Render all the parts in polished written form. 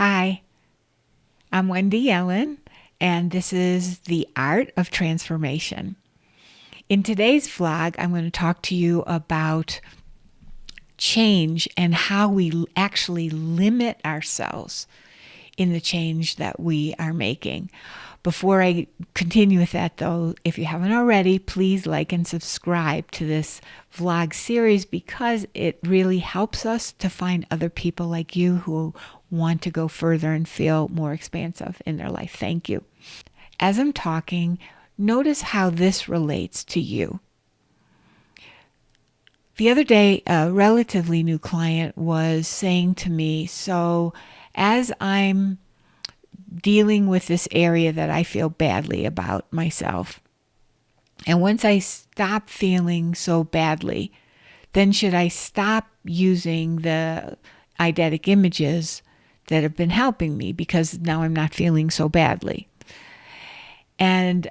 Hi, I'm Wendy Yellen, and this is The Art of Transformation. In today's vlog, I'm going to talk to you about change and how we actually limit ourselves in the change that we are making. Before I continue with that, though, if you haven't already, please like and subscribe to this vlog series because it really helps us to find other people like you who want to go further and feel more expansive in their life. Thank you. As I'm talking, notice how this relates to you. The other day, a relatively new client was saying to me, so as I'm dealing with this area that I feel badly about myself, and once I stop feeling so badly, then should I stop using the eidetic images that have been helping me because now I'm not feeling so badly? And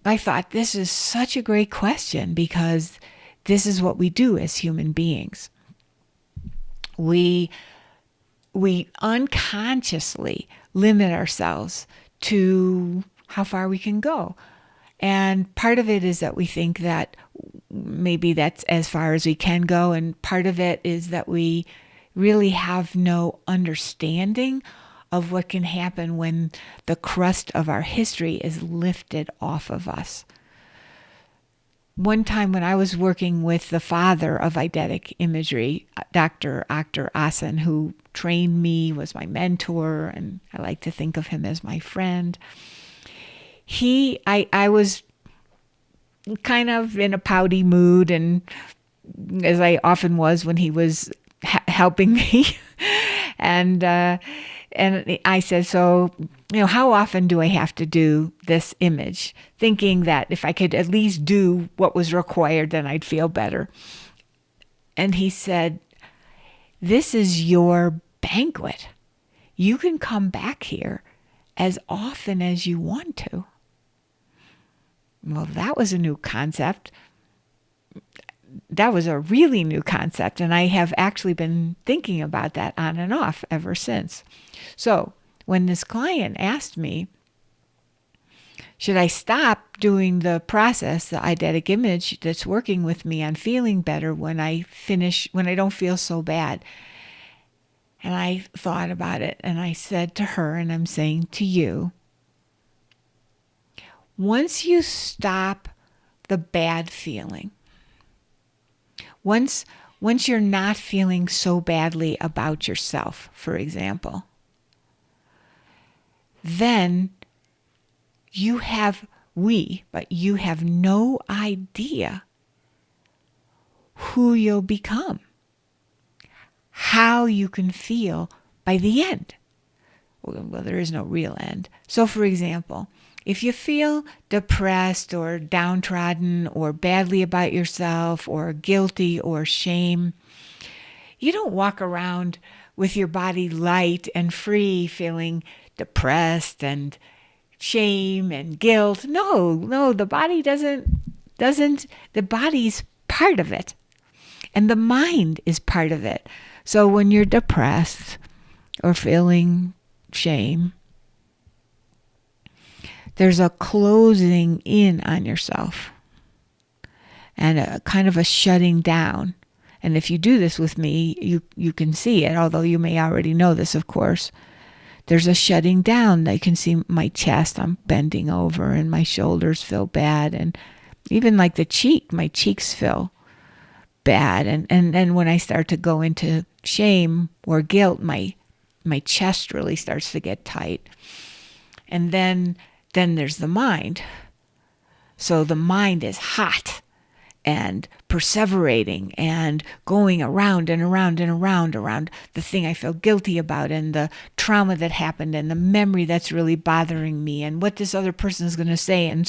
I thought, this is such a great question because this is what we do as human beings. We unconsciously limit ourselves to how far we can go. And part of it is that we think that maybe that's as far as we can go. And part of it is that we really have no understanding of what can happen when the crust of our history is lifted off of us. One time when I was working with the father of Eidetic imagery, Dr. Akhtar Asen, who trained me, was my mentor, and I like to think of him as my friend. I was kind of in a pouty mood, and as I often was when he was helping me, and I said, so, how often do I have to do this image? Thinking that if I could at least do what was required, then I'd feel better. And he said, this is your banquet. You can come back here as often as you want to. Well, that was a new concept. That was a really new concept, and I have actually been thinking about that on and off ever since. So when this client asked me, should I stop doing the process, the eidetic image that's working with me on feeling better when I don't feel so bad? And I thought about it, and I said to her, and I'm saying to you, once you stop the bad feeling, once you're not feeling so badly about yourself, for example, then you have no idea who you'll become, how you can feel by the end. Well, there is no real end. So, for example, if you feel depressed or downtrodden or badly about yourself or guilty or shame, you don't walk around with your body light and free, feeling depressed and shame and guilt. No, the body doesn't, the body's part of it. And the mind is part of it. So when you're depressed or feeling shame, there's a closing in on yourself and a kind of a shutting down. And if you do this with me, you can see it, although you may already know this, of course. There's a shutting down. I can see my chest, I'm bending over, and my shoulders feel bad. And even like my cheeks feel bad. And then when I start to go into shame or guilt, my chest really starts to get tight. And then there's the mind. So the mind is hot and perseverating and going around and around and around the thing I feel guilty about and the trauma that happened and the memory that's really bothering me and what this other person is going to say and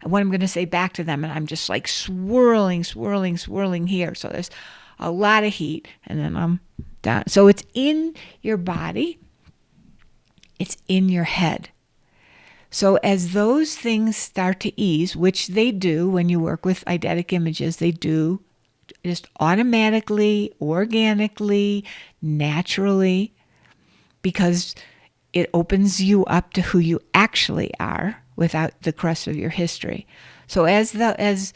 what I'm going to say back to them. And I'm just like swirling here. So there's a lot of heat, and then I'm down. So it's in your body. It's in your head. So as those things start to ease, which they do when you work with eidetic images, they do just automatically, organically, naturally, because it opens you up to who you actually are without the crust of your history. So as the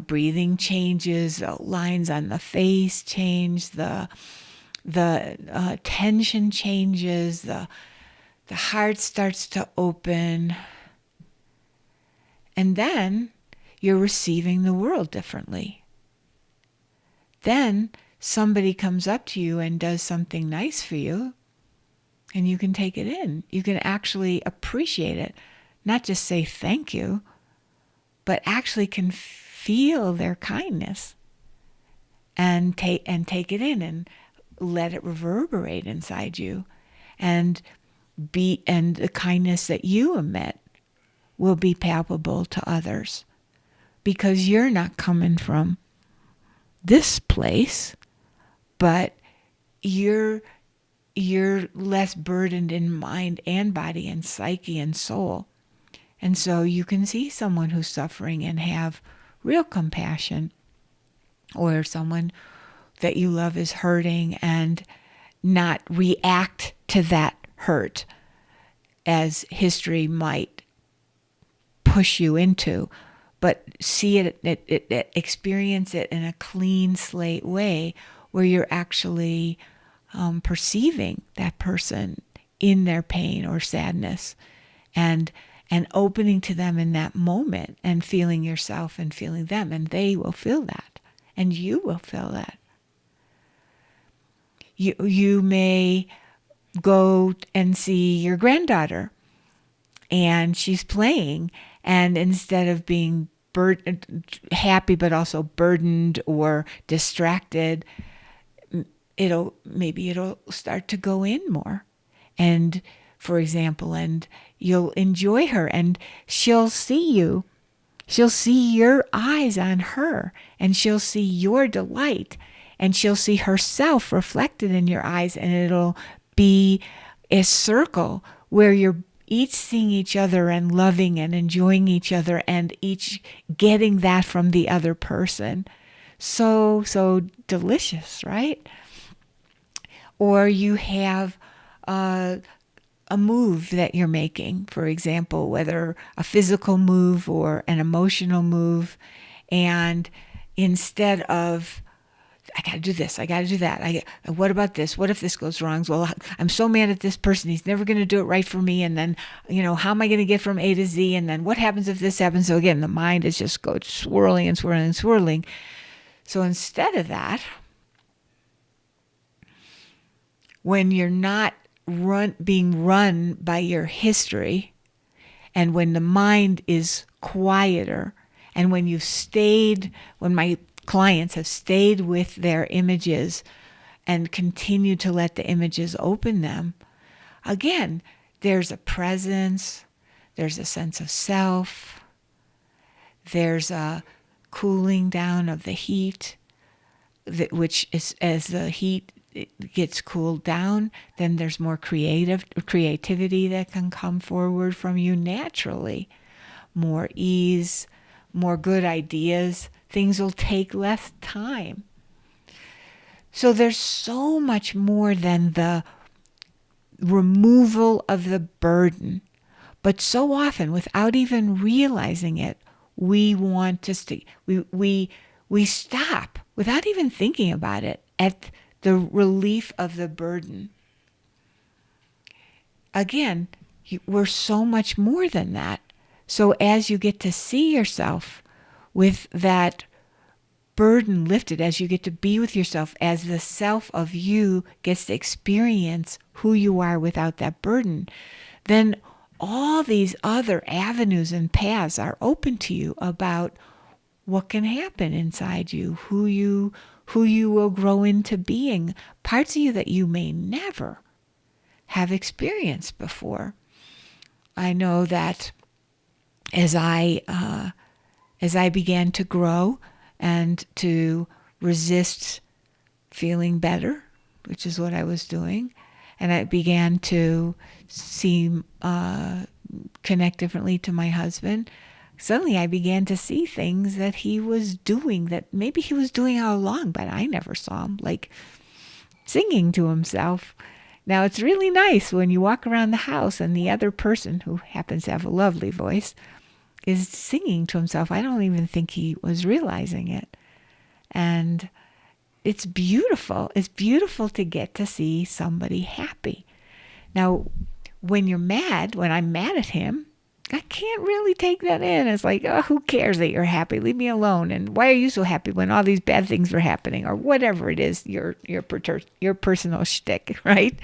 breathing changes, the lines on the face change, the tension changes, the heart starts to open, and then you're receiving the world differently. Then somebody comes up to you and does something nice for you, and you can take it in. You can actually appreciate it, not just say thank you, but actually can feel their kindness and take it in and let it reverberate inside you, and the kindness that you emit will be palpable to others, because you're not coming from this place, but you're less burdened in mind and body and psyche and soul. And so you can see someone who's suffering and have real compassion, or someone that you love is hurting and not react to that hurt as history might push you into, but see it, experience it in a clean slate way where you're actually perceiving that person in their pain or sadness, and opening to them in that moment, and feeling yourself and feeling them, and they will feel that, and you will feel that. You may go and see your granddaughter, and she's playing, and instead of being happy but also burdened or distracted, it'll start to go in more, and for example, and you'll enjoy her, and she'll see your eyes on her, and she'll see your delight, and she'll see herself reflected in your eyes, and it'll be a circle where you're each seeing each other and loving and enjoying each other, and each getting that from the other person. So delicious, right? Or you have a move that you're making, for example, whether a physical move or an emotional move, and instead of, I got to do this, I got to do that, what about this, what if this goes wrong? Well, I'm so mad at this person, he's never going to do it right for me, and then, how am I going to get from A to Z, and then what happens if this happens? So again, the mind is just go swirling and swirling and swirling. So instead of that, when you're not being run by your history, and when the mind is quieter, and when my clients have stayed with their images and continue to let the images open them, again, there's a presence, there's a sense of self, there's a cooling down of the heat, which is, as the heat gets cooled down, then there's more creativity that can come forward from you naturally, more ease, more good ideas. Things will take less time. So there's so much more than the removal of the burden. But so often, without even realizing it, we want to we stop without even thinking about it at the relief of the burden. Again, we're so much more than that. So as you get to see yourself with that burden lifted, as you get to be with yourself, as the self of you gets to experience who you are without that burden, then all these other avenues and paths are open to you about what can happen inside you, who you will grow into being, parts of you that you may never have experienced before. I know that as I began to grow and to resist feeling better, which is what I was doing, and I began to connect differently to my husband, suddenly I began to see things that he was doing that maybe he was doing all along, but I never saw him. Like singing to himself. Now, it's really nice when you walk around the house and the other person, who happens to have a lovely voice, is singing to himself. I don't even think he was realizing it. And it's beautiful. It's beautiful to get to see somebody happy. Now, when I'm mad at him, I can't really take that in. It's like, oh, who cares that you're happy? Leave me alone. And why are you so happy when all these bad things were happening, or whatever it is, your personal shtick, right?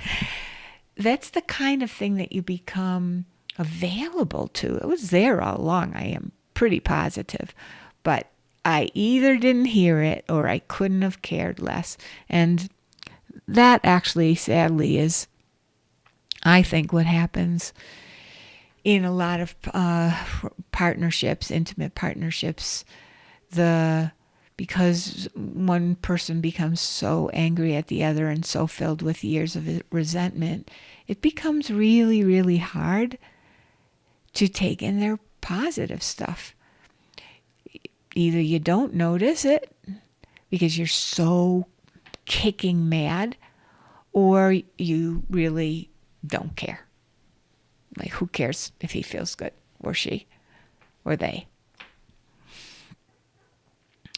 That's the kind of thing that you become available to. It was there all along, I am pretty positive. But I either didn't hear it or I couldn't have cared less. And that actually, sadly, is, I think, what happens in a lot of partnerships, intimate partnerships. Because one person becomes so angry at the other and so filled with years of resentment, it becomes really, really hard to take in their positive stuff. Either you don't notice it because you're so kicking mad, or you really don't care. Like, who cares if he feels good, or she, or they?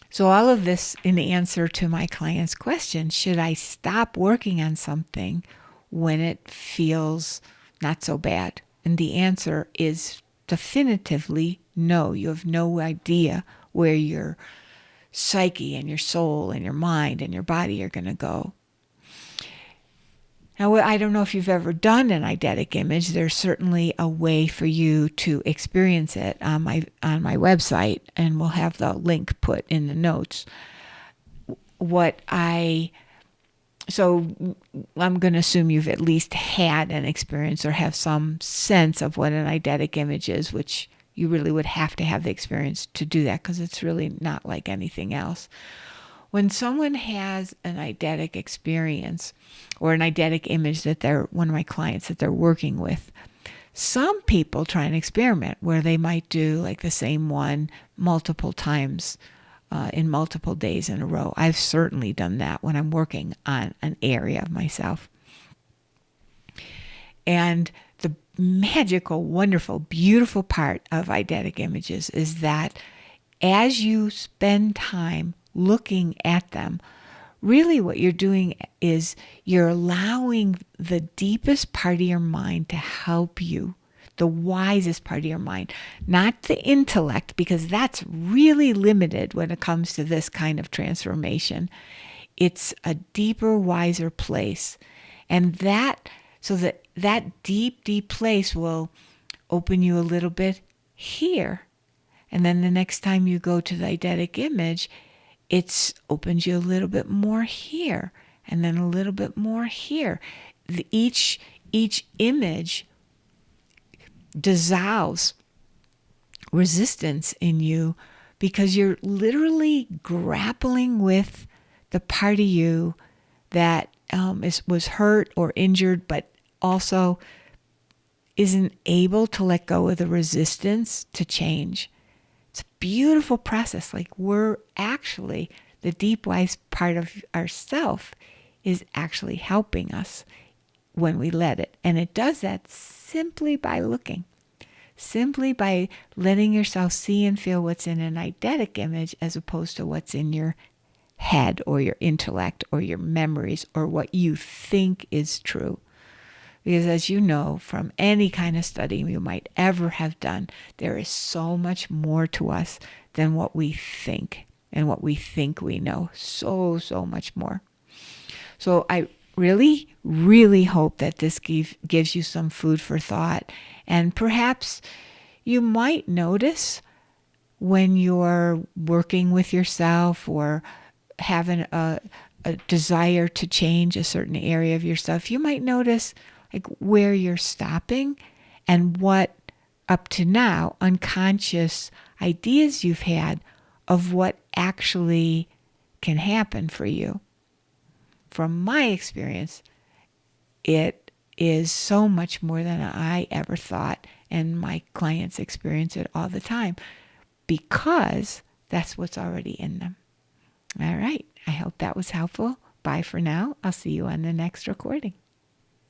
So all of this in answer to my client's question, should I stop working on something when it feels not so bad? And the answer is definitively no. You have no idea where your psyche and your soul and your mind and your body are going to go. Now, I don't know if you've ever done an eidetic image. There's certainly a way for you to experience it on my website, and we'll have the link put in the notes. So I'm going to assume you've at least had an experience or have some sense of what an eidetic image is, which you really would have to have the experience to do that, because it's really not like anything else. When someone has an eidetic experience or an eidetic image that one of my clients that they're working with, some people try an experiment where they might do like the same one multiple times in multiple days in a row. I've certainly done that when I'm working on an area of myself. And the magical, wonderful, beautiful part of eidetic images is that as you spend time looking at them, really what you're doing is you're allowing the deepest part of your mind to help you, the wisest part of your mind, not the intellect, because that's really limited when it comes to this kind of transformation. It's a deeper, wiser place. And that deep, deep place will open you a little bit here. And then the next time you go to the eidetic image, it opens you a little bit more here, and then a little bit more here. Each image dissolves resistance in you, because you're literally grappling with the part of you that was hurt or injured, but also isn't able to let go of the resistance to change. It's a beautiful process. Like, we're actually, the deep wise part of ourself is actually helping us when we let it. And it does that simply by looking, simply by letting yourself see and feel what's in an eidetic image as opposed to what's in your head or your intellect or your memories or what you think is true. Because as you know, from any kind of study you might ever have done, there is so much more to us than what we think and what we think we know. So, so much more. So I really, really hope that this gives you some food for thought. And perhaps you might notice when you're working with yourself or having a desire to change a certain area of yourself, you might notice like where you're stopping and what up to now unconscious ideas you've had of what actually can happen for you. From my experience, it is so much more than I ever thought, and my clients experience it all the time because that's what's already in them. All right, I hope that was helpful. Bye for now. I'll see you on the next recording.